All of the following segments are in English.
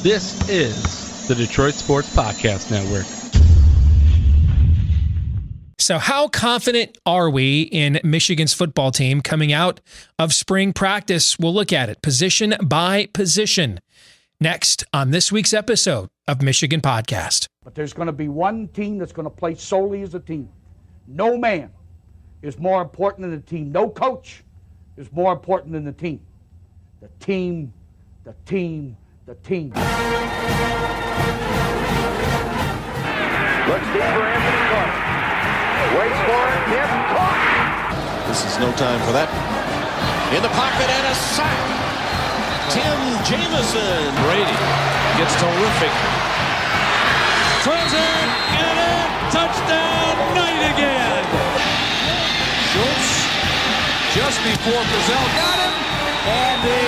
This is the Detroit Sports Podcast Network. So how confident are we in Michigan's football team coming out of spring practice? We'll look at it position by position next on this week's episode of Michigan Podcast. But there's going to be one team that's going to play solely as a team. No man is more important than the team. No coach is more important than the team. The team, the team, the team. Looks deep for Anthony Clark. Waits for it. Hit. Caught. This is no time for that. In the pocket and a sack. Tim Jamison. Brady gets terrific. Throws it and a touchdown. Knight again. Schultz just before Brazil got him. And a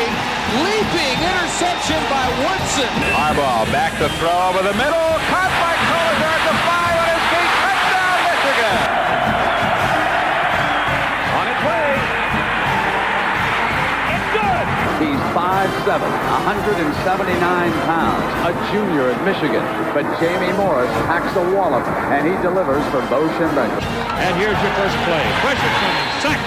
leaping interception by Woodson. Harbaugh back to throw over the middle. Caught by Collier at the 5 on his feet. Touchdown, Michigan. On its way. It's good. He's 5'7", 179 pounds, a junior at Michigan. But Jamie Morris packs a wallop, and he delivers for Bo Schembechler. And here's your first play. Pressure coming. Sack.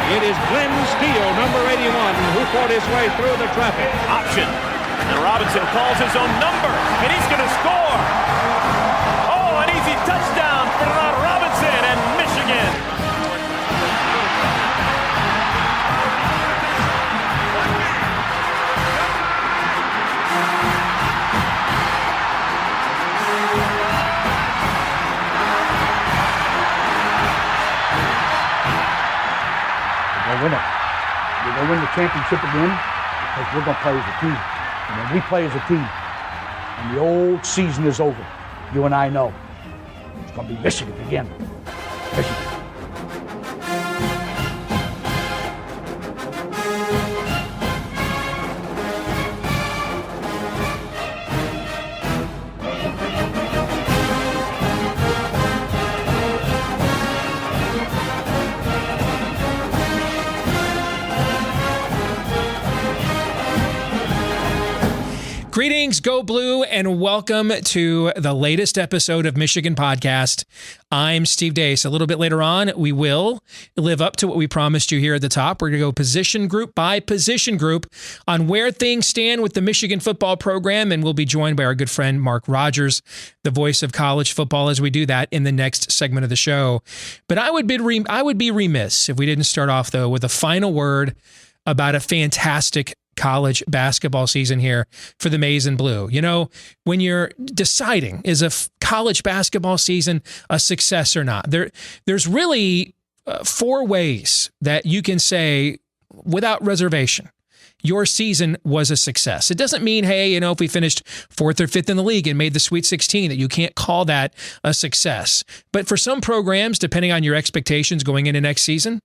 It is Glenn Steele, number 81, who fought his way through the traffic. Option. And Robinson calls his own number. And he's going to score. Oh, an easy touchdown for Robinson and Michigan. Win it. We're going to win the championship again because we're going to play as a team. And when we play as a team and the old season is over, you and I know it's going to be Michigan again. Michigan. Greetings, Go Blue, and welcome to the latest episode of Michigan Podcast. I'm Steve Deace. A little bit later on, we will live up to what we promised you here at the top. We're going to go position group by position group on where things stand with the Michigan football program, and we'll be joined by our good friend Mark Rogers, the voice of college football, as we do that in the next segment of the show. But I would be remiss if we didn't start off, though, with a final word about a fantastic college basketball season here for the Maize and Blue. You know, when you're deciding, is a college basketball season a success or not, there's really 4 ways that you can say without reservation your season was a success. It doesn't mean, hey, you know, if we finished 4th or 5th in the league and made the Sweet 16, that you can't call that a success. But for some programs, depending on your expectations going into next season,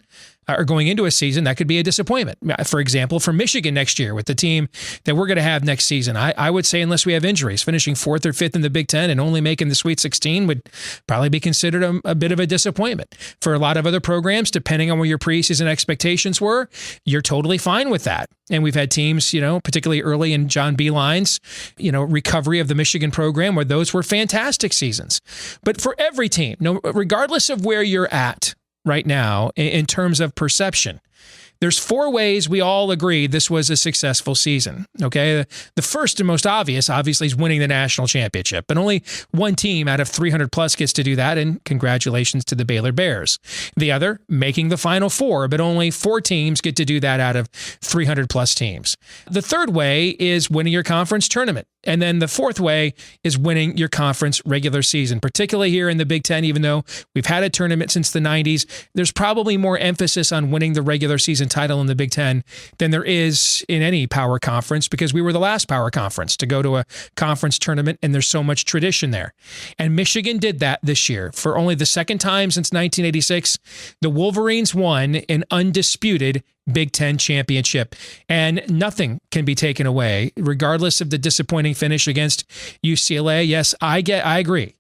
or going into a season, that could be a disappointment. For example, for Michigan next year with the team that we're going to have next season, I would say, unless we have injuries, finishing 4th or 5th in the Big Ten and only making the Sweet 16 would probably be considered a bit of a disappointment. For a lot of other programs, depending on where your preseason expectations were, you're totally fine with that. And we've had teams, you know, particularly early in John Beilein's, you know, recovery of the Michigan program, where those were fantastic seasons. But for every team, regardless of where you're at right now in terms of perception, there's 4 ways we all agree this was a successful season. Okay. The first and most obvious, obviously, is winning the national championship. But only one team out of 300 plus gets to do that. And congratulations to the Baylor Bears. The other, making the Final Four, but only 4 teams get to do that out of 300 plus teams. The third way is winning your conference tournament. And then the fourth way is winning your conference regular season, particularly here in the Big Ten. Even though we've had a tournament since the 90s, there's probably more emphasis on winning the regular season title in the Big Ten than there is in any power conference, because we were the last power conference to go to a conference tournament, and there's so much tradition there. And Michigan did that this year. For only the second time since 1986, the Wolverines won an undisputed Big Ten championship, and nothing can be taken away, regardless of the disappointing finish against UCLA. Yes, I agree.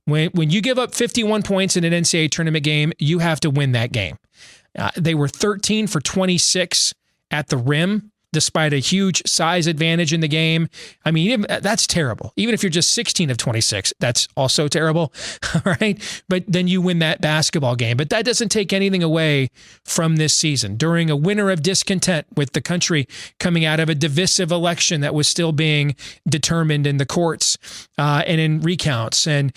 When you give up 51 points in an NCAA tournament game, you have to win that game. They were 13 for 26 at the rim. despite a huge size advantage in the game. I mean, that's terrible. Even if you're just 16 of 26, that's also terrible, right? But then you win that basketball game. But that doesn't take anything away from this season. During a winter of discontent with the country coming out of a divisive election that was still being determined in the courts and in recounts, and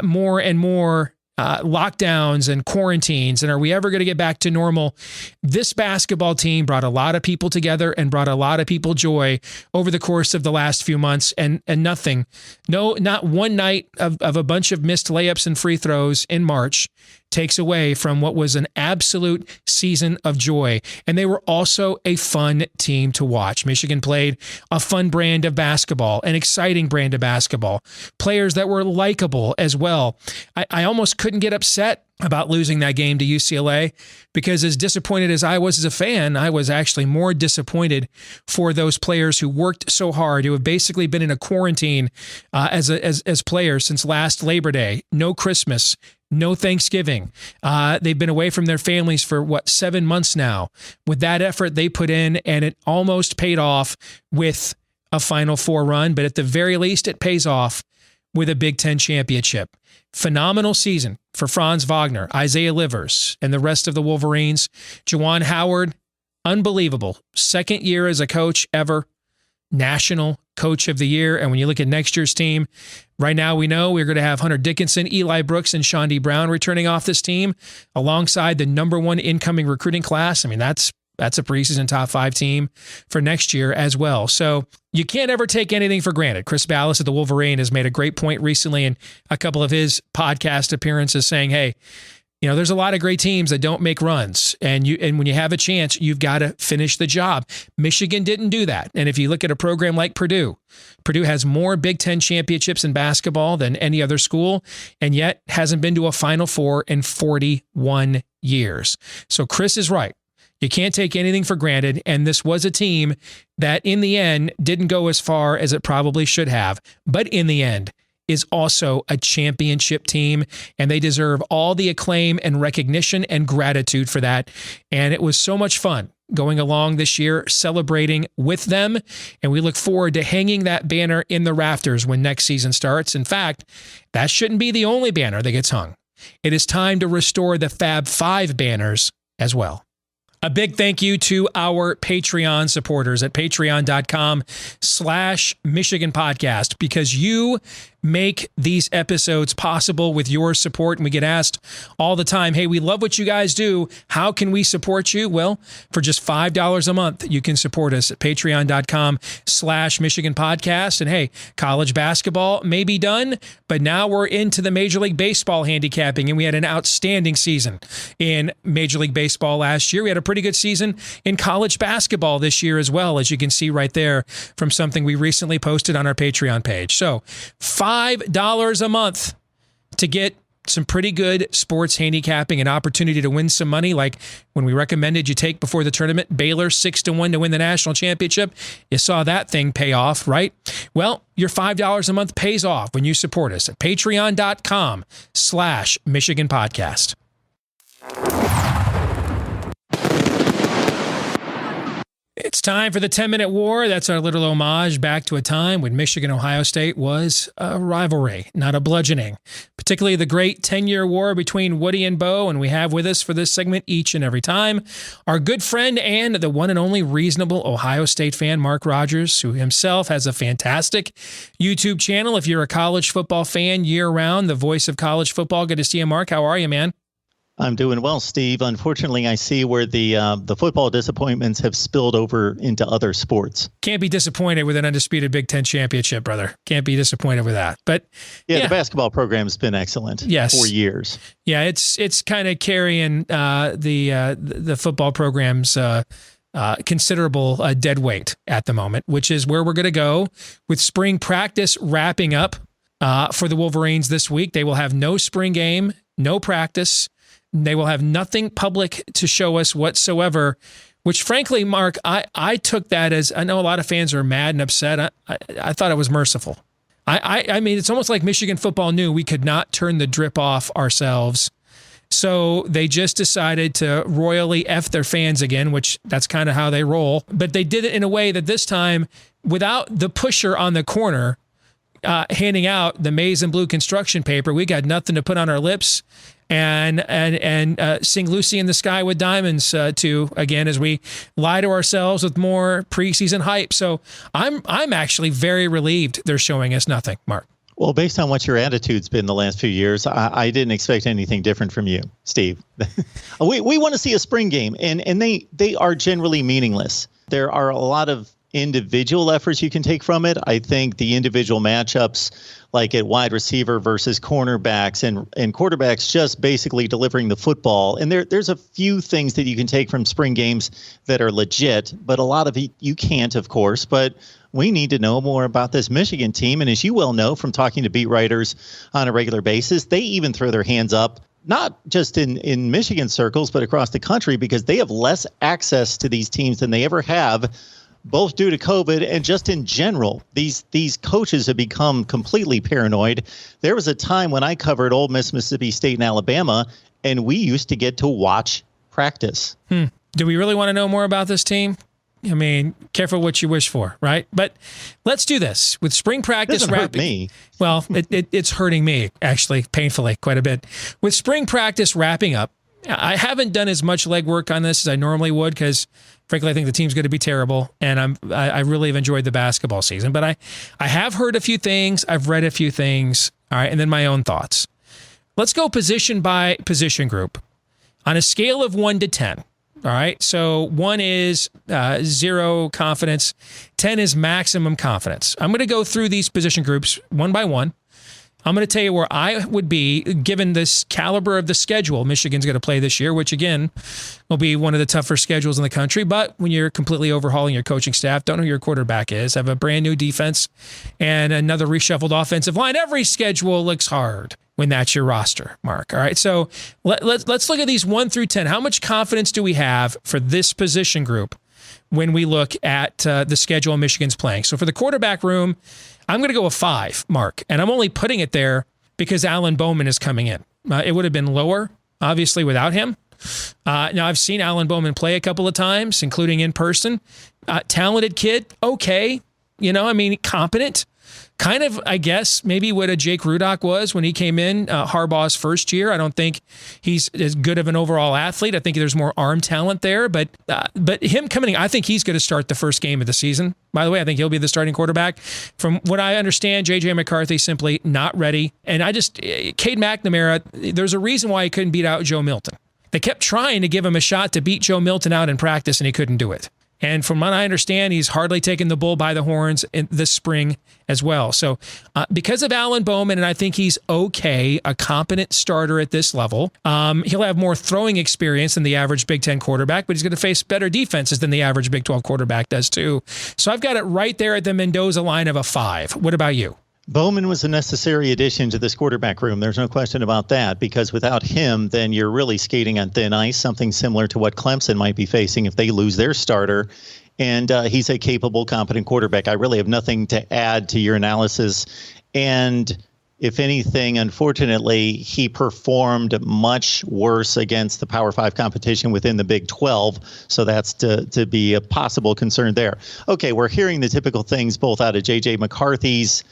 more and more lockdowns and quarantines, and are we ever going to get back to normal? This basketball team brought a lot of people together and brought a lot of people joy over the course of the last few months, and not one night of a bunch of missed layups and free throws in March takes away from what was an absolute season of joy. And they were also a fun team to watch. Michigan played a fun brand of basketball, an exciting brand of basketball, players that were likable as well. I almost couldn't get upset about losing that game to UCLA, because as disappointed as I was as a fan, I was actually more disappointed for those players who worked so hard, who have basically been in a quarantine as players since last Labor Day. No Christmas, no Thanksgiving. They've been away from their families for 7 months now. With that effort they put in, and it almost paid off with a Final Four run, but at the very least it pays off with a Big Ten championship. Phenomenal season for Franz Wagner, Isaiah Livers, and the rest of the Wolverines. Juwan Howard, unbelievable. Second year as a coach ever. National Coach of the Year. And when you look at next year's team, right now we know we're going to have Hunter Dickinson, Eli Brooks, and Shawnee Brown returning off this team alongside the #1 incoming recruiting class. I mean, that's a preseason top 5 team for next year as well. So you can't ever take anything for granted. Chris Ballas at the Wolverine has made a great point recently in a couple of his podcast appearances saying, hey, there's a lot of great teams that don't make runs, and when you have a chance, you've got to finish the job. Michigan didn't do that. And if you look at a program like Purdue has more Big Ten championships in basketball than any other school, and yet hasn't been to a Final Four in 41 years. So Chris is right. You can't take anything for granted, and this was a team that in the end didn't go as far as it probably should have, but in the end is also a championship team, and they deserve all the acclaim and recognition and gratitude for that. And it was so much fun going along this year, celebrating with them, and we look forward to hanging that banner in the rafters when next season starts. In fact, that shouldn't be the only banner that gets hung. It is time to restore the Fab Five banners as well. A big thank you to our Patreon supporters at patreon.com/Michigan Podcast, because you make these episodes possible with your support. And we get asked all the time, hey, we love what you guys do. How can we support you? Well, for just $5 a month, you can support us at patreon.com/Michigan Podcast. And hey, college basketball may be done, but now we're into the Major League Baseball handicapping, and we had an outstanding season in Major League Baseball last year. We had a pretty good season in college basketball this year as well, as you can see right there from something we recently posted on our Patreon page. So $5 a month to get some pretty good sports handicapping, an opportunity to win some money, like when we recommended you take before the tournament, Baylor 6-1 to win the national championship. You saw that thing pay off, right? Well, your $5 a month pays off when you support us at patreon.com/Michigan Podcast. It's time for the 10-minute war. That's our little homage back to a time when Michigan-Ohio State was a rivalry, not a bludgeoning. Particularly the great 10-year war between Woody and Bo, and we have with us for this segment each and every time our good friend and the one and only reasonable Ohio State fan, Mark Rogers, who himself has a fantastic YouTube channel. If you're a college football fan year-round, the voice of college football. Good to see you, Mark. How are you, man? I'm doing well, Steve. Unfortunately, I see where the football disappointments have spilled over into other sports. Can't be disappointed with an undisputed Big Ten championship, brother. Can't be disappointed with that. But yeah, the basketball program's been excellent for years. Yeah, it's kind of carrying the football program's considerable dead weight at the moment, which is where we're going to go with spring practice wrapping up for the Wolverines this week. They will have no spring game, no practice. They will have nothing public to show us whatsoever, which frankly, Mark, I took that as, I know a lot of fans are mad and upset. I thought it was merciful. I mean, it's almost like Michigan football knew we could not turn the drip off ourselves. So they just decided to royally F their fans again, which that's kind of how they roll. But they did it in a way that this time, without the pusher on the corner handing out the maize and blue construction paper, we got nothing to put on our lips and sing Lucy in the Sky with Diamonds to, again, as we lie to ourselves with more preseason hype. So I'm actually very relieved they're showing us nothing, Mark. Well, based on what your attitude's been the last few years, I didn't expect anything different from you, Steve. we want to see a spring game, and they are generally meaningless. There are a lot of individual efforts you can take from it. I think the individual matchups, like at wide receiver versus cornerbacks and quarterbacks just basically delivering the football. And there's a few things that you can take from spring games that are legit, but a lot of it you can't, of course. But we need to know more about this Michigan team. And as you well know from talking to beat writers on a regular basis, they even throw their hands up, not just in Michigan circles, but across the country, because they have less access to these teams than they ever have, both due to COVID and just in general. These coaches have become completely paranoid. There was a time when I covered Ole Miss, Mississippi State, and Alabama, and we used to get to watch practice. Do we really want to know more about this team? I mean, careful what you wish for, right? But let's do this. With spring practice wrapping. Hurt me. Well, it's hurting me, actually, painfully, quite a bit. With spring practice wrapping up, I haven't done as much legwork on this as I normally would because, frankly, I think the team's going to be terrible, and I really have enjoyed the basketball season. But I have heard a few things. I've read a few things. All right, and then my own thoughts. Let's go position by position group on a scale of 1 to 10. All right, so 1 is 0 confidence, 10 is maximum confidence. I'm going to go through these position groups one by one. I'm going to tell you where I would be given this caliber of the schedule Michigan's going to play this year, which, again, will be one of the tougher schedules in the country. But when you're completely overhauling your coaching staff, don't know who your quarterback is, have a brand new defense and another reshuffled offensive line, every schedule looks hard when that's your roster, Mark. All right, so let's look at these 1 through 10. How much confidence do we have for this position group when we look at the schedule Michigan's playing? So for the quarterback room, I'm going to go a 5, Mark, and I'm only putting it there because Alan Bowman is coming in. It would have been lower, obviously, without him. Now, I've seen Alan Bowman play a couple of times, including in person. Talented kid, okay, competent. Kind of, I guess, maybe what a Jake Rudock was when he came in Harbaugh's first year. I don't think he's as good of an overall athlete. I think there's more arm talent there. But him coming in, I think he's going to start the first game of the season. By the way, I think he'll be the starting quarterback. From what I understand, J.J. McCarthy simply not ready. And Cade McNamara, there's a reason why he couldn't beat out Joe Milton. They kept trying to give him a shot to beat Joe Milton out in practice, and he couldn't do it. And from what I understand, he's hardly taken the bull by the horns in this spring as well. So because of Alan Bowman, and I think he's okay, a competent starter at this level, he'll have more throwing experience than the average Big Ten quarterback, but he's going to face better defenses than the average Big 12 quarterback does too. So I've got it right there at the Mendoza line of a 5. What about you? Bowman was a necessary addition to this quarterback room. There's no question about that, because without him, then you're really skating on thin ice, something similar to what Clemson might be facing if they lose their starter. And he's a capable, competent quarterback. I really have nothing to add to your analysis. And if anything, unfortunately, he performed much worse against the Power 5 competition within the Big 12. So that's to be a possible concern there. Okay, we're hearing the typical things both out of J.J. McCarthy's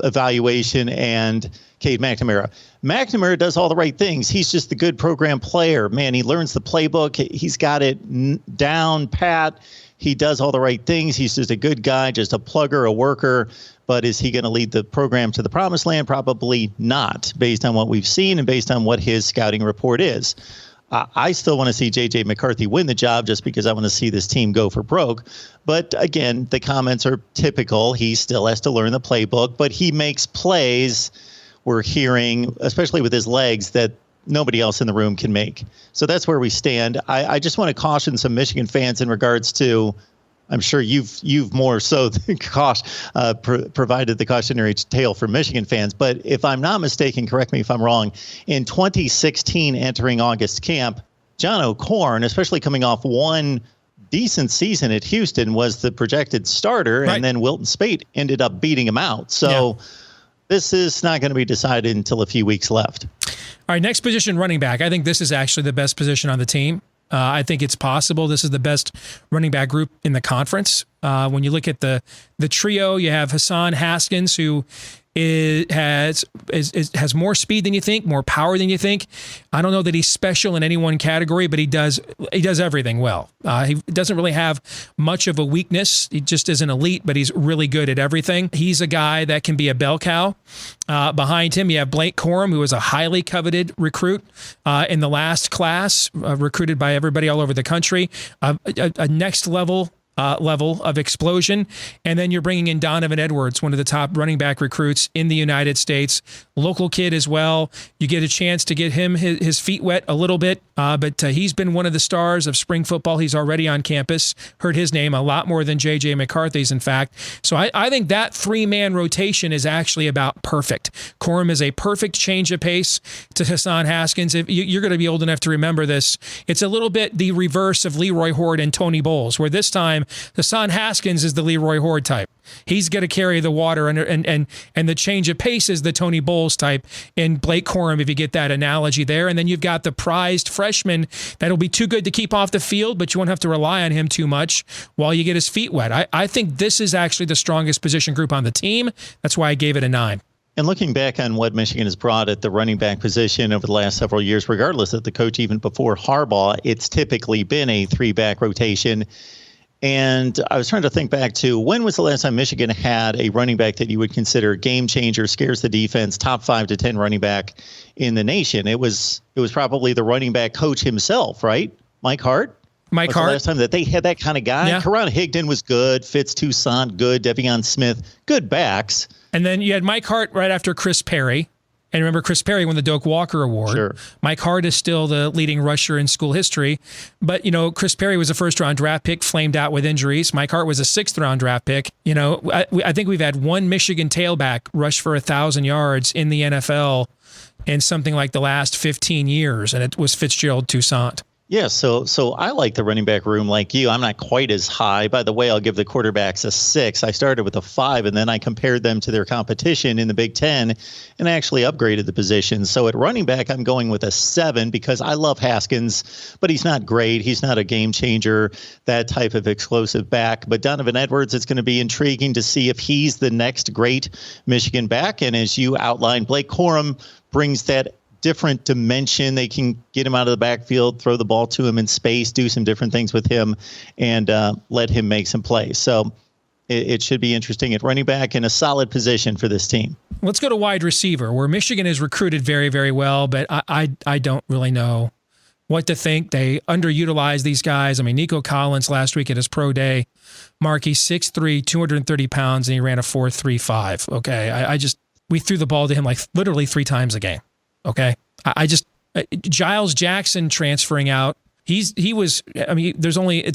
evaluation and Cade McNamara. McNamara does all the right things. He's just a good program player. Man, he learns the playbook. He's got it down pat. He does all the right things. He's just a good guy, just a plugger, a worker. But is he going to lead the program to the promised land? Probably not, based on what we've seen and based on what his scouting report is. I still want to see J.J. McCarthy win the job just because I want to see this team go for broke. But again, the comments are typical. He still has to learn the playbook, but he makes plays we're hearing, especially with his legs, that nobody else in the room can make. So that's where we stand. I just want to caution some Michigan fans in regards to, I'm sure you've more so than provided the cautionary tale for Michigan fans. But if I'm not mistaken, correct me if I'm wrong, in 2016, entering August camp, John O'Korn, especially coming off one decent season at Houston, was the projected starter, right. And then Wilton Spate ended up beating him out. So this is not going to be decided until a few weeks left. All right, next position, running back. I think this is actually the best position on the team. I think it's possible this is the best running back group in the conference. When you look at the trio, you have Hassan Haskins, who has more speed than you think, more power than you think. I don't know that he's special in any one category, but he does everything well. He doesn't really have much of a weakness. He just is an elite, but he's really good at everything. He's a guy that can be a bell cow. Behind him, you have Blake Corum, who was a highly coveted recruit in the last class, recruited by everybody all over the country. A next level of explosion. And then you're bringing in Donovan Edwards, one of the top running back recruits in the United States, local kid as well. You get a chance to get him his feet wet a little bit, but he's been one of the stars of spring football. He's already on campus. Heard his name a lot more than J.J. McCarthy's, in fact. So I think that three-man rotation is actually about perfect. Corum is a perfect change of pace to Hassan Haskins. If you're going to be old enough to remember this, it's a little bit the reverse of Leroy Horde and Tony Bowles, where this time Hassan Haskins is the Leroy Horde type. He's going to carry the water, and the change of pace is the Tony Bowles type in Blake Corum, if you get that analogy there. And then you've got the prized freshman that'll be too good to keep off the field, but you won't have to rely on him too much while you get his feet wet. I think this is actually the strongest position group on the team. That's why I gave it a 9. And looking back on what Michigan has brought at the running back position over the last several years, regardless of the coach, even before Harbaugh, it's typically been a 3-back rotation. And I was trying to think back to when was the last time Michigan had a running back that you would consider game changer, scares the defense, top 5 to 10 running back in the nation. It was probably the running back coach himself, right? Mike Hart. Mike Hart. The last time that they had that kind of guy. Yeah. Karan Higdon was good. Fitz Toussaint, good. Devion Smith, good backs. And then you had Mike Hart right after Chris Perry. And remember, Chris Perry won the Doak Walker Award. Sure. Mike Hart is still the leading rusher in school history. But, Chris Perry was a first-round draft pick, flamed out with injuries. Mike Hart was a 6th-round draft pick. I think we've had one Michigan tailback rush for 1,000 yards in the NFL in something like the last 15 years, and it was Fitzgerald Toussaint. Yeah, so I like the running back room like you. I'm not quite as high. By the way, I'll give the quarterbacks a 6. I started with a 5, and then I compared them to their competition in the Big Ten and actually upgraded the position. So at running back, I'm going with a 7 because I love Haskins, but he's not great. He's not a game changer, that type of explosive back. But Donovan Edwards, it's going to be intriguing to see if he's the next great Michigan back. And as you outlined, Blake Corum brings that different dimension. They can get him out of the backfield, throw the ball to him in space, do some different things with him, and let him make some plays. So it should be interesting at running back in a solid position for this team. Let's go to wide receiver, where Michigan is recruited very, very well, but I don't really know what to think. They underutilize these guys. I mean, Nico Collins last week at his pro day, Mark, he's 6'3", 230 pounds, and he ran a 4.35. Okay, we threw the ball to him like literally 3 times a game. Okay. Giles Jackson transferring out. It's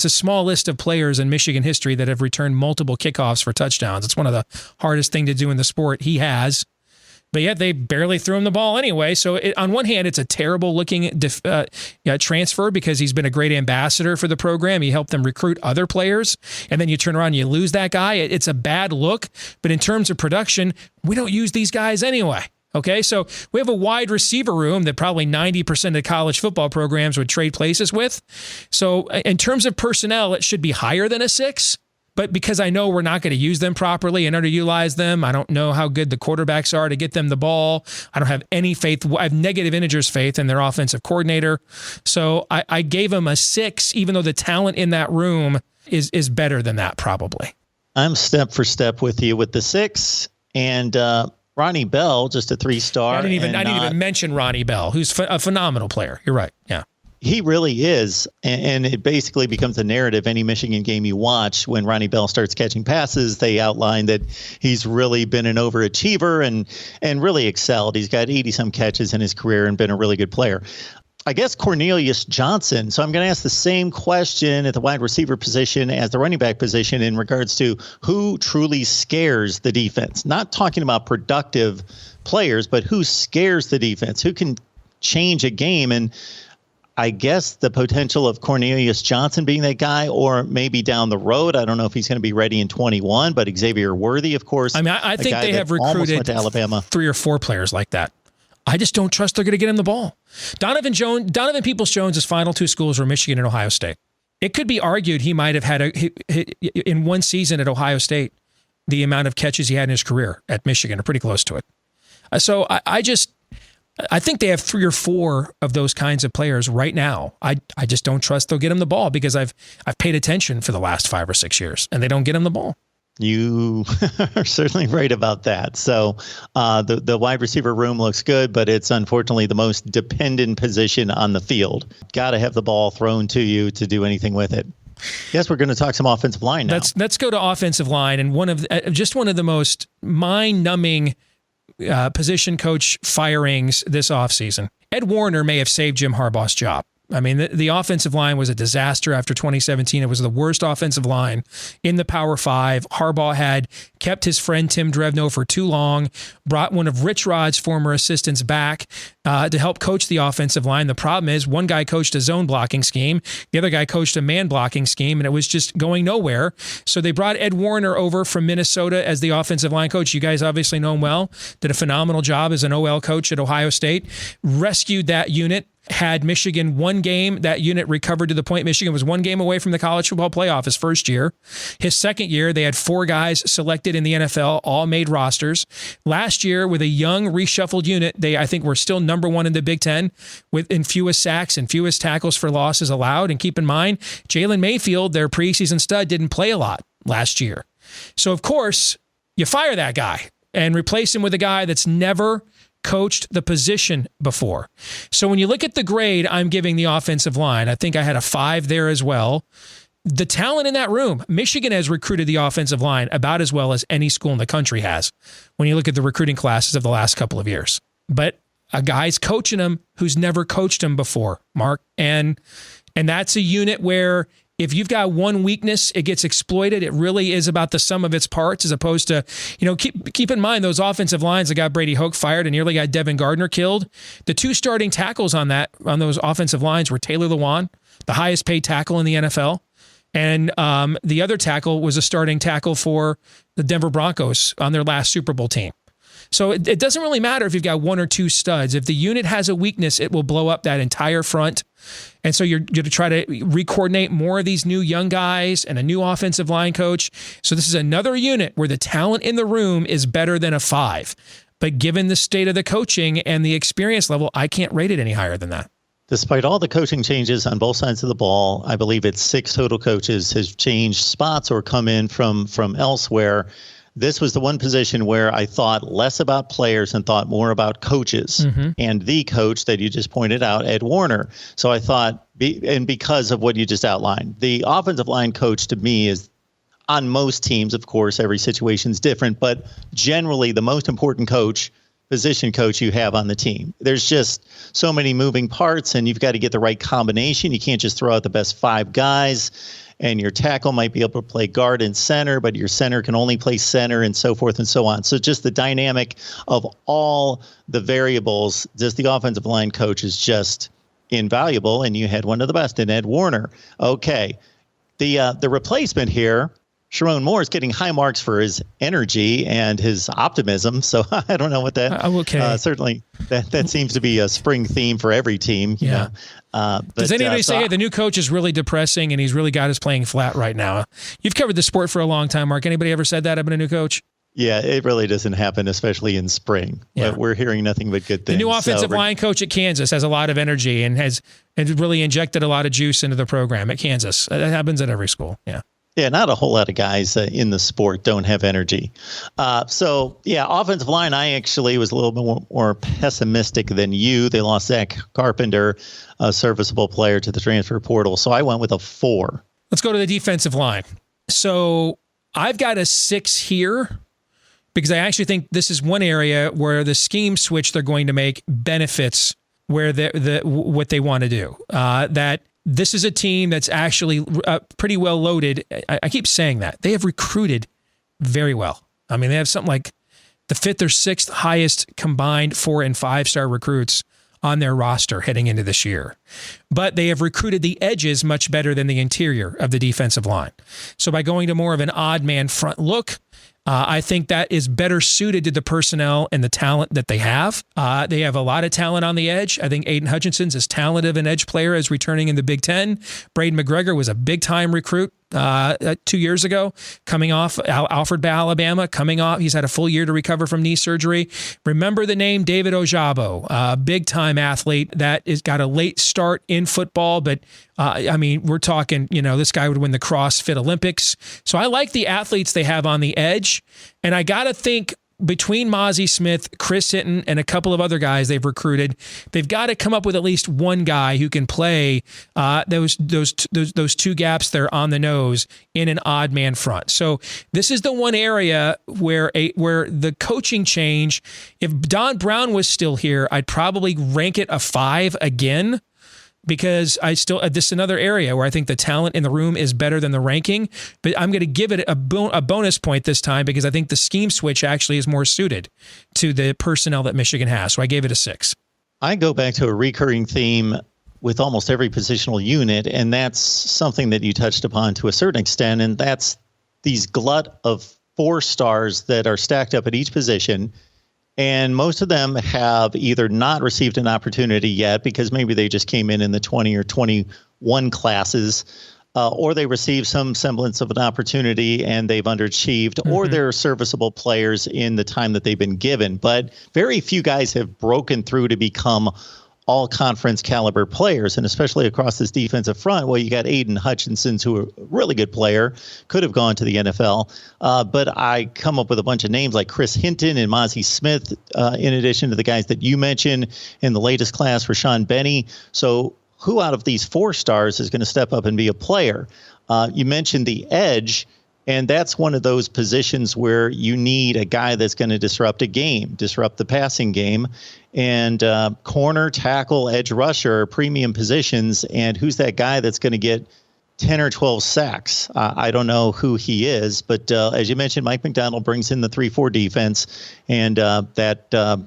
a small list of players in Michigan history that have returned multiple kickoffs for touchdowns. It's one of the hardest thing to do in the sport. He has, but yet they barely threw him the ball anyway. So on one hand, it's a terrible looking transfer because he's been a great ambassador for the program. He helped them recruit other players. And then you turn around and you lose that guy. It's a bad look, but in terms of production, we don't use these guys anyway. Okay, so we have a wide receiver room that probably 90% of college football programs would trade places with. So in terms of personnel, it should be higher than a 6. But because I know we're not going to use them properly and underutilize them, I don't know how good the quarterbacks are to get them the ball. I don't have any faith. I have negative integers faith in their offensive coordinator. So I gave them a 6, even though the talent in that room is better than that probably. I'm step for step with you with the 6. And Ronnie Bell, just a 3-star. I didn't even mention Ronnie Bell, who's a phenomenal player. You're right. Yeah. He really is. And it basically becomes a narrative any Michigan game you watch. When Ronnie Bell starts catching passes, they outline that he's really been an overachiever and really excelled. He's got 80-some catches in his career and been a really good player. I guess Cornelius Johnson. So I'm going to ask the same question at the wide receiver position as the running back position in regards to who truly scares the defense. Not talking about productive players, but who scares the defense, who can change a game. And I guess the potential of Cornelius Johnson being that guy, or maybe down the road. I don't know if he's going to be ready in 21, but Xavier Worthy, of course. I mean, I think they have recruited to Alabama. 3 or 4 players like that. I just don't trust they're going to get him the ball. Donovan Peoples-Jones' final 2 schools were Michigan and Ohio State. It could be argued he might have had in one season at Ohio State the amount of catches he had in his career at Michigan, or pretty close to it. So I think they have 3 or 4 of those kinds of players right now. I just don't trust they'll get him the ball because I've paid attention for the last 5 or 6 years, and they don't get him the ball. You are certainly right about that. So the wide receiver room looks good, but it's unfortunately the most dependent position on the field. Got to have the ball thrown to you to do anything with it. Yes, we're going to talk some offensive line now. Let's go to offensive line, and one of the most mind-numbing position coach firings this offseason. Ed Warner may have saved Jim Harbaugh's job. I mean, the offensive line was a disaster after 2017. It was the worst offensive line in the Power 5. Harbaugh had kept his friend Tim Drevno for too long, brought one of Rich Rod's former assistants back to help coach the offensive line. The problem is one guy coached a zone blocking scheme, the other guy coached a man blocking scheme, and it was just going nowhere. So they brought Ed Warner over from Minnesota as the offensive line coach. You guys obviously know him well. Did a phenomenal job as an OL coach at Ohio State. Rescued that unit. Had Michigan one game. That unit recovered to the point Michigan was one game away from the college football playoff his first year. His second year, they had 4 guys selected in the NFL, all made rosters. Last year, with a young, reshuffled unit, they, I think, were still number 1 in the Big Ten in fewest sacks and fewest tackles for losses allowed. And keep in mind, Jalen Mayfield, their preseason stud, didn't play a lot last year. So, of course, you fire that guy and replace him with a guy that's never coached the position before. So when you look at the grade I'm giving the offensive line, I think I had a 5 there as well. The talent in that room, Michigan has recruited the offensive line about as well as any school in the country has when you look at the recruiting classes of the last couple of years. But a guy's coaching them who's never coached them before, Mark. And that's a unit where if you've got one weakness, it gets exploited. It really is about the sum of its parts, as opposed to, keep in mind those offensive lines that got Brady Hoke fired and nearly got Devin Gardner killed. The 2 starting tackles on those offensive lines were Taylor Lewan, the highest paid tackle in the NFL, and the other tackle was a starting tackle for the Denver Broncos on their last Super Bowl team. So it doesn't really matter if you've got 1 or 2 studs. If the unit has a weakness, it will blow up that entire front. And so you're going to try to re-coordinate more of these new young guys and a new offensive line coach. So this is another unit where the talent in the room is better than a 5. But given the state of the coaching and the experience level, I can't rate it any higher than that. Despite all the coaching changes on both sides of the ball, I believe it's 6 total coaches has changed spots or come in from elsewhere. This was the one position where I thought less about players and thought more about coaches. Mm-hmm. And the coach that you just pointed out, Ed Warner. So I thought, and because of what you just outlined, the offensive line coach to me is, on most teams, of course, every situation is different, but generally the most important position coach you have on the team. There's just so many moving parts, and you've got to get the right combination. You can't just throw out the best 5 guys. And your tackle might be able to play guard and center, but your center can only play center, and so forth and so on. So just the dynamic of all the variables, just the offensive line coach is just invaluable, and you had one of the best in Ed Warner. Okay. The replacement here, Sharon Moore, is getting high marks for his energy and his optimism. So I don't know what that. Okay. Certainly, that seems to be a spring theme for every team. Yeah. Does anybody say, hey, the new coach is really depressing and he's really got us playing flat right now? You've covered the sport for a long time, Mark. Anybody ever said that about a new coach? Yeah, it really doesn't happen, especially in spring. Yeah. We're hearing nothing but good things. The new offensive line coach at Kansas has a lot of energy and has really injected a lot of juice into the program at Kansas. That happens at every school. Yeah. Yeah, not a whole lot of guys in the sport don't have energy. Offensive line, I actually was a little bit more pessimistic than you. They lost Zach Carpenter, a serviceable player, to the transfer portal. So I went with a 4. Let's go to the defensive line. So I've got a 6 here because I actually think this is one area where the scheme switch they're going to make benefits where what they want to do. That this is a team that's actually pretty well loaded. I keep saying that. They have recruited very well. I mean, they have something like the 5th or 6th highest combined 4 and 5-star recruits on their roster heading into this year. But they have recruited the edges much better than the interior of the defensive line. So by going to more of an odd man front look, I think that is better suited to the personnel and the talent that they have. They have a lot of talent on the edge. I think Aiden Hutchinson's as talented of an edge player as returning in the Big Ten. Braden McGregor was a big-time recruit 2 years ago, coming off Alfred by Alabama, coming off. He's had a full year to recover from knee surgery. Remember the name David Ojabo, a big-time athlete that has got a late start in football, but we're talking, this guy would win the CrossFit Olympics. So I like the athletes they have on the edge, and I got to think between Mozzie Smith, Chris Hinton, and a couple of other guys they've recruited, they've got to come up with at least one guy who can play those two gaps there on the nose in an odd man front. So this is the one area where the coaching change, if Don Brown was still here, I'd probably rank it a 5 again, because this is another area where I think the talent in the room is better than the ranking, but I'm going to give it a bonus point this time because I think the scheme switch actually is more suited to the personnel that Michigan has. So I gave it a 6. I go back to a recurring theme with almost every positional unit, and that's something that you touched upon to a certain extent, and that's these glut of 4 stars that are stacked up at each position. And most of them have either not received an opportunity yet because maybe they just came in the 20 or 21 classes, or they received some semblance of an opportunity and they've underachieved, or they're serviceable players in the time that they've been given. But very few guys have broken through to become all-conference caliber players, and especially across this defensive front. Well, you got Aiden Hutchinson, who a really good player, could have gone to the NFL. But I come up with a bunch of names like Chris Hinton and Mozzie Smith, in addition to the guys that you mentioned in the latest class, Rashawn Benny. So who out of these 4 stars is going to step up and be a player? You mentioned the edge. And that's one of those positions where you need a guy that's going to disrupt a game, disrupt the passing game. And corner, tackle, edge rusher are premium positions. And who's that guy that's going to get 10 or 12 sacks? I don't know who he is. But as you mentioned, Mike McDonald brings in the 3-4 defense. And that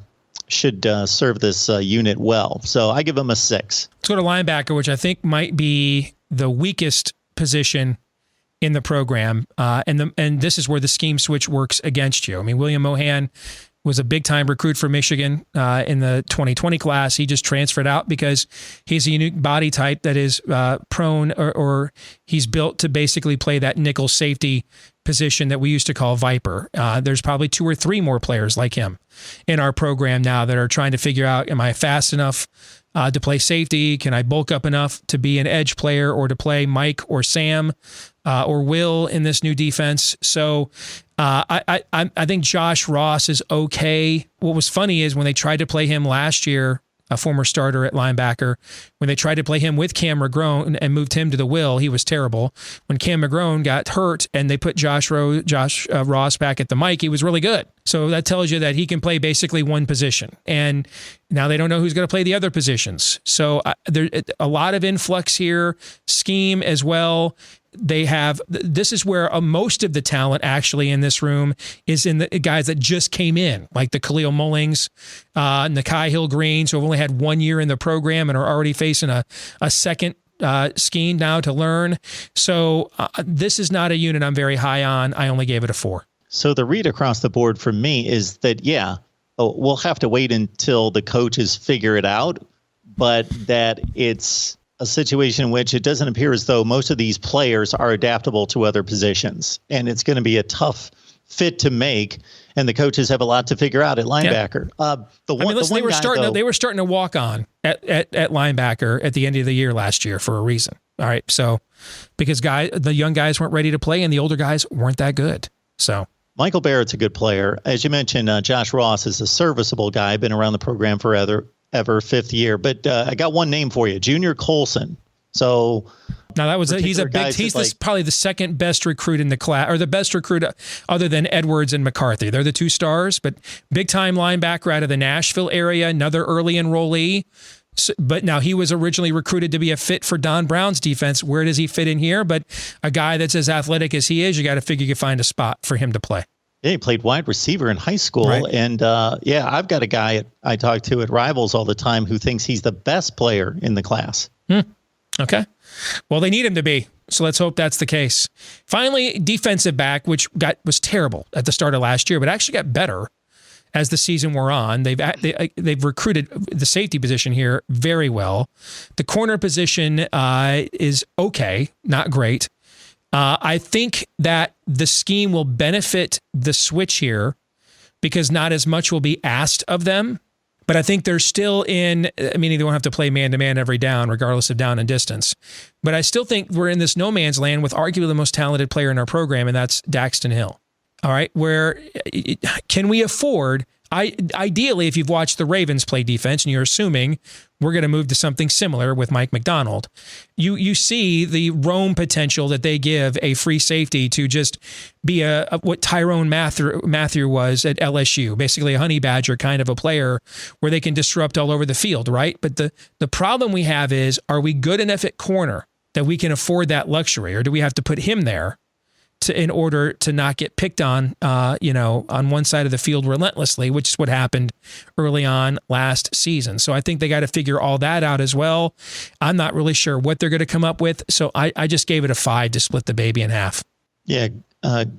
should serve this unit well. So I give him a 6. Let's go to linebacker, which I think might be the weakest position in the program, and this is where the scheme switch works against you. I mean, William Mohan was a big-time recruit for Michigan in the 2020 class. He just transferred out because he's a unique body type that is prone, or he's built to basically play that nickel safety position that we used to call Viper. There's probably 2 or 3 more players like him in our program now that are trying to figure out, am I fast enough to play safety? Can I bulk up enough to be an edge player or to play Mike or Sam or Will in this new defense? So I think Josh Ross is okay. What was funny is when they tried to play him last year, a former starter at linebacker, when they tried to play him with Cam McGrone and moved him to the will, he was terrible. When Cam McGrone got hurt and they put Josh Ross back at the mic, he was really good. So that tells you that he can play basically one position. And now they don't know who's going to play the other positions. So there's a lot of influx here, scheme as well. This is where most of the talent actually in this room is in the guys that just came in, like the Khalil Mullings, Nakai Hill-Greens, who have only had 1 year in the program and are already facing a second scheme now to learn. So this is not a unit I'm very high on. I only gave it a 4. So the read across the board for me is that, we'll have to wait until the coaches figure it out, but that it's a situation in which it doesn't appear as though most of these players are adaptable to other positions. And it's going to be a tough fit to make. And the coaches have a lot to figure out at linebacker. Yeah. They were starting to walk on at linebacker at the end of the year last year for a reason. All right. So because the young guys weren't ready to play and the older guys weren't that good. So Michael Barrett's a good player. As you mentioned, Josh Ross is a serviceable guy, been around the program forever, 5th year. But I got one name for you, Junior Colson. So now he's probably the second best recruit in the class, or the best recruit other than Edwards and McCarthy. They're the 2 stars, but big time linebacker out of the Nashville area, another early enrollee. So, but now he was originally recruited to be a fit for Don Brown's defense. Where does he fit in here? But a guy that's as athletic as he is, you got to figure you can find a spot for him to play. Yeah, he played wide receiver in high school. Right. And I've got a guy I talk to at Rivals all the time who thinks he's the best player in the class. Okay. Well, they need him to be. So let's hope that's the case. Finally, defensive back, which was terrible at the start of last year, but actually got better as the season wore on. They've recruited the safety position here very well. The corner position is okay, not great. I think that the scheme will benefit the switch here because not as much will be asked of them. But I think they're still meaning they won't have to play man-to-man every down, regardless of down and distance. But I still think we're in this no man's land with arguably the most talented player in our program, and that's Daxton Hill. All right, where can we afford... Ideally, if you've watched the Ravens play defense and you're assuming we're going to move to something similar with Mike McDonald, you see the roam potential that they give a free safety to just be what Tyrone Matthew was at LSU, basically a honey badger kind of a player where they can disrupt all over the field, right? But the problem we have is, are we good enough at corner that we can afford that luxury, or do we have to put him there in order to not get picked on, on one side of the field relentlessly, which is what happened early on last season. So I think they got to figure all that out as well. I'm not really sure what they're going to come up with. So I just gave it a 5 to split the baby in half. Yeah.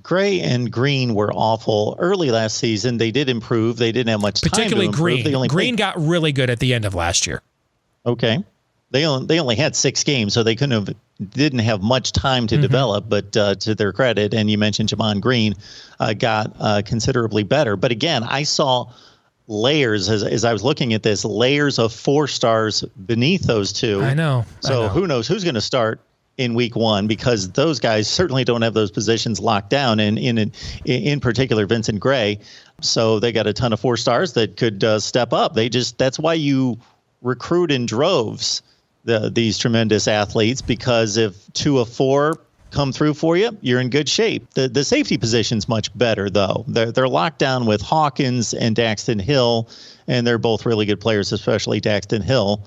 Gray and Green were awful early last season. They did improve. They didn't have much time to improve. Particularly Green got really good at the end of last year. Okay. They only had 6 games, so they didn't have much time to develop, but to their credit, and you mentioned Jamon Green got considerably better. But again, I saw layers as I was looking at this, layers of 4 stars beneath those two. I know. So who knows who's going to start in week 1, because those guys certainly don't have those positions locked down, and in particular Vincent Gray. So they got a ton of 4 stars that could step up. That's why you recruit in droves. These tremendous athletes, because if 2 of 4 come through for you, you're in good shape. The safety position's much better, though. They're locked down with Hawkins and Daxton Hill, and they're both really good players, especially Daxton Hill.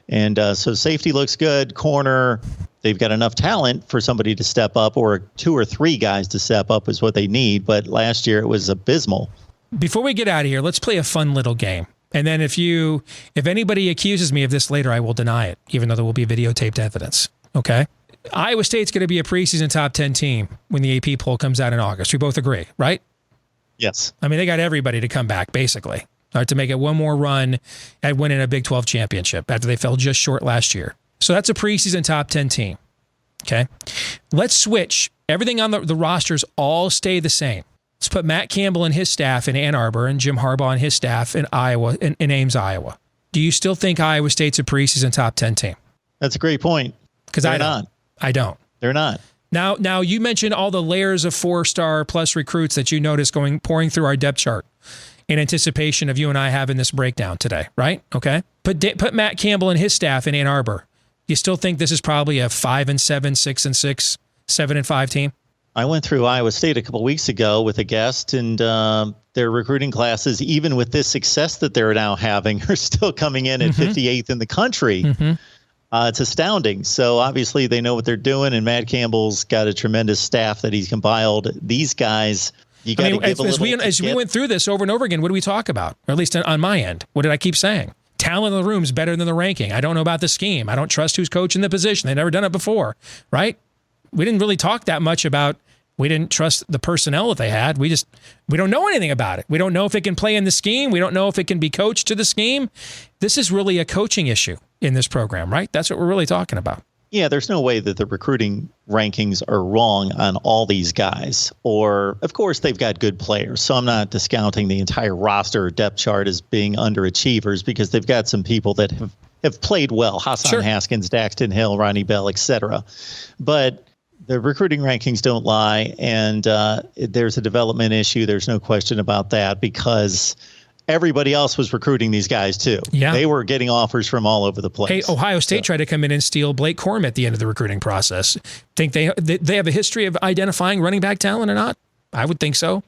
And so safety looks good. Corner, they've got enough talent for somebody to step up, or 2 or 3 guys to step up is what they need. But last year it was abysmal. Before we get out of here, let's play a fun little game. And then if anybody accuses me of this later, I will deny it, even though there will be videotaped evidence. Okay? Iowa State's going to be a preseason top 10 team when the AP poll comes out in August. We both agree, right? Yes. I mean, they got everybody to come back, basically, to make it one more run at winning a Big 12 championship after they fell just short last year. So that's a preseason top 10 team. Okay? Let's switch. Everything on the rosters all stay the same. Let's put Matt Campbell and his staff in Ann Arbor and Jim Harbaugh and his staff in Ames, Iowa. Do you still think Iowa State's a preseason top 10 team? That's a great point. Because I don't. I don't. They're not. Now you mentioned all the layers of 4-star plus recruits that you noticed pouring through our depth chart in anticipation of you and I having this breakdown today, right? Okay. Put Matt Campbell and his staff in Ann Arbor. You still think this is probably a 5-7, 6-6, 7-5 team? I went through Iowa State a couple weeks ago with a guest, and their recruiting classes, even with this success that they're now having, are still coming in at 58th in the country. It's astounding. So obviously they know what they're doing, and Matt Campbell's got a tremendous staff that he's compiled. These guys, you got to give a little. As we went through this over and over again, what do we talk about? Or at least on my end, what did I keep saying? Talent in the room's better than the ranking. I don't know about the scheme. I don't trust who's coaching the position. They've never done it before, right? We didn't really talk that much about, we didn't trust the personnel that they had. We don't know anything about it. We don't know if it can play in the scheme. We don't know if it can be coached to the scheme. This is really a coaching issue in this program, right? That's what we're really talking about. Yeah, there's no way that the recruiting rankings are wrong on all these guys. Or, of course, they've got good players. So I'm not discounting the entire roster or depth chart as being underachievers, because they've got some people that have played well. Hassan Haskins, Daxton Hill, Ronnie Bell, etc. But the recruiting rankings don't lie, and there's a development issue. There's no question about that, because everybody else was recruiting these guys too. Yeah. They were getting offers from all over the place. Hey, Ohio State tried to come in and steal Blake Corum at the end of the recruiting process. Think they have a history of identifying running back talent or not? I would think so.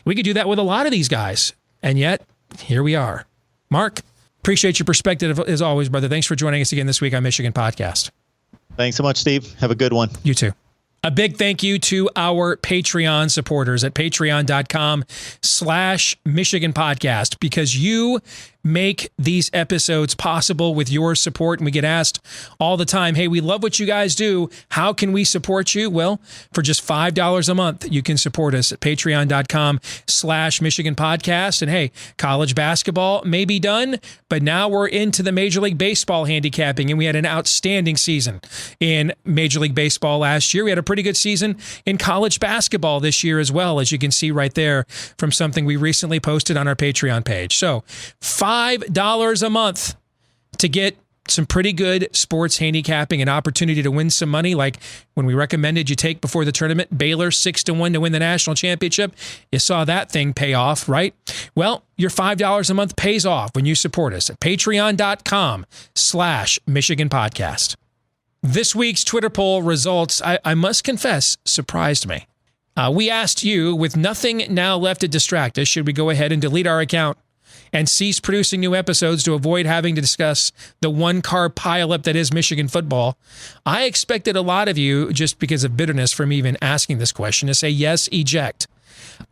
We could do that with a lot of these guys, and yet here we are. Mark, appreciate your perspective as always, brother. Thanks for joining us again this week on Michigan Podcast. Thanks so much, Steve. Have a good one. You too. A big thank you to our Patreon supporters at patreon.com/Michigan Podcast, because you make these episodes possible with your support. And we get asked all the time, hey, we love what you guys do. How can we support you? Well, for just $5 a month, you can support us at patreon.com/Michigan Podcast. And hey, college basketball may be done, but now we're into the Major League Baseball handicapping, and we had an outstanding season in Major League Baseball last year. We had a pretty good season in college basketball this year as well, as you can see right there from something we recently posted on our Patreon page. So $5 a month to get some pretty good sports handicapping, an opportunity to win some money, like when we recommended you take before the tournament, Baylor 6-1 to win the national championship. You saw that thing pay off, right? Well, your $5 a month pays off when you support us at patreon.com/Michigan Podcast. This week's Twitter poll results, I must confess, surprised me. We asked you, with nothing now left to distract us, should we go ahead and delete our account and cease producing new episodes to avoid having to discuss the one-car pileup that is Michigan football? I expected a lot of you, just because of bitterness from even asking this question, to say yes, eject.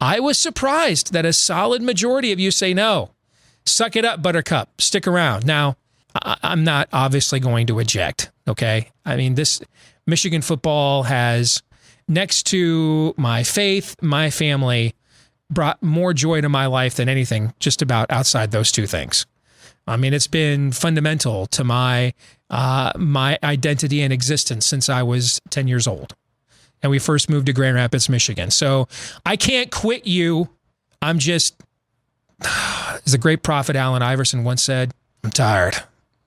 I was surprised that a solid majority of you say no. Suck it up, Buttercup. Stick around. Now, I'm not obviously going to eject, okay? I mean, this Michigan football has, next to my faith, my family, brought more joy to my life than anything just about outside those two things. I mean, it's been fundamental to my identity and existence since I was 10 years old. And we first moved to Grand Rapids, Michigan. So I can't quit you. I'm just, as the great prophet Allen Iverson once said, I'm tired.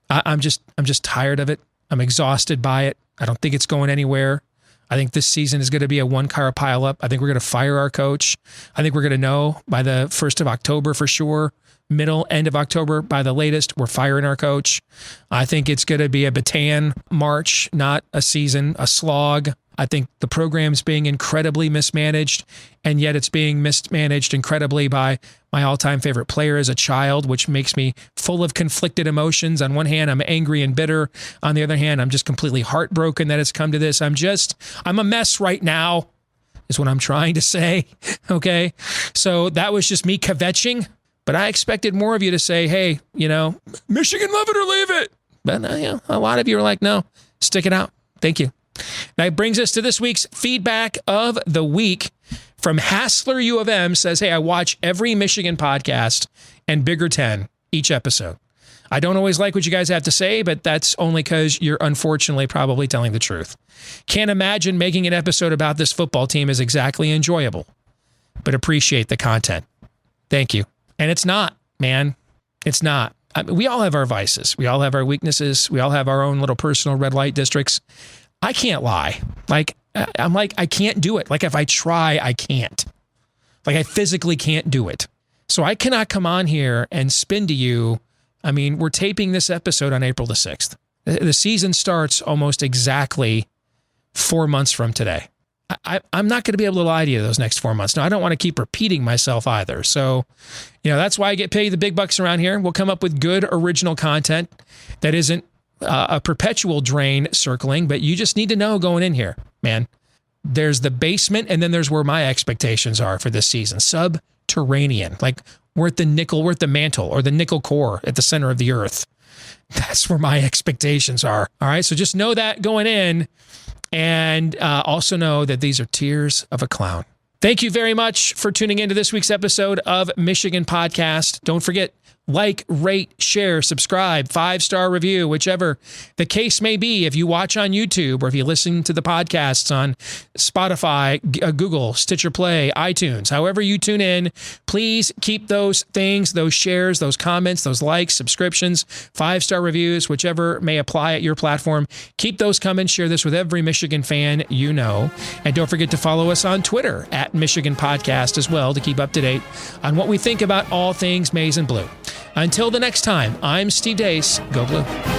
I'm just tired of it. I'm exhausted by it. I don't think it's going anywhere. I think this season is going to be a one-car pileup. I think we're going to fire our coach. I think we're going to know by the 1st of October for sure. End of October by the latest, we're firing our coach. I think it's going to be a Bataan march, not a season, a slog. I think the program's being incredibly mismanaged, and yet it's being mismanaged incredibly by my all-time favorite player as a child, which makes me full of conflicted emotions. On one hand, I'm angry and bitter. On the other hand, I'm just completely heartbroken that it's come to this. I'm a mess right now, is what I'm trying to say, okay? So that was just me kvetching, but I expected more of you to say, hey, Michigan, love it or leave it. But a lot of you are like, no, stick it out. Thank you. That brings us to this week's feedback of the week from Hassler U of M. Says, hey, I watch every Michigan podcast and Bigger 10 each episode. I don't always like what you guys have to say, but that's only because you're unfortunately probably telling the truth. Can't imagine making an episode about this football team is exactly enjoyable, but appreciate the content. Thank you. And it's not, man. It's not. I mean, we all have our vices. We all have our weaknesses. We all have our own little personal red light districts. I can't lie. I can't do it. Like, if I try, I can't. Like, I physically can't do it. So I cannot come on here and spin to you. I mean, we're taping this episode on April the 6th. The season starts almost exactly 4 months from today. I'm not going to be able to lie to you those next 4 months. Now, I don't want to keep repeating myself either. So, that's why I get paid the big bucks around here. We'll come up with good original content that isn't a perpetual drain circling, but you just need to know going in here, man. There's the basement, and then there's where my expectations are for this season. Subterranean. Like, we're at the mantle, or the nickel core at the center of the earth. That's where my expectations are. All right, so just know that going in, and also know that these are tears of a clown. Thank you very much for tuning into this week's episode of Michigan Podcast. Don't forget, like, rate, share, subscribe, 5-star review, whichever the case may be. If you watch on YouTube, or if you listen to the podcasts on Spotify, Google, Stitcher Play, iTunes, however you tune in, please keep those things, those shares, those comments, those likes, subscriptions, 5-star reviews, whichever may apply at your platform. Keep those coming. Share this with every Michigan fan you know. And don't forget to follow us on Twitter at Michigan Podcast as well, to keep up to date on what we think about all things maize and blue. Until the next time, I'm Steve Deace. Go Blue.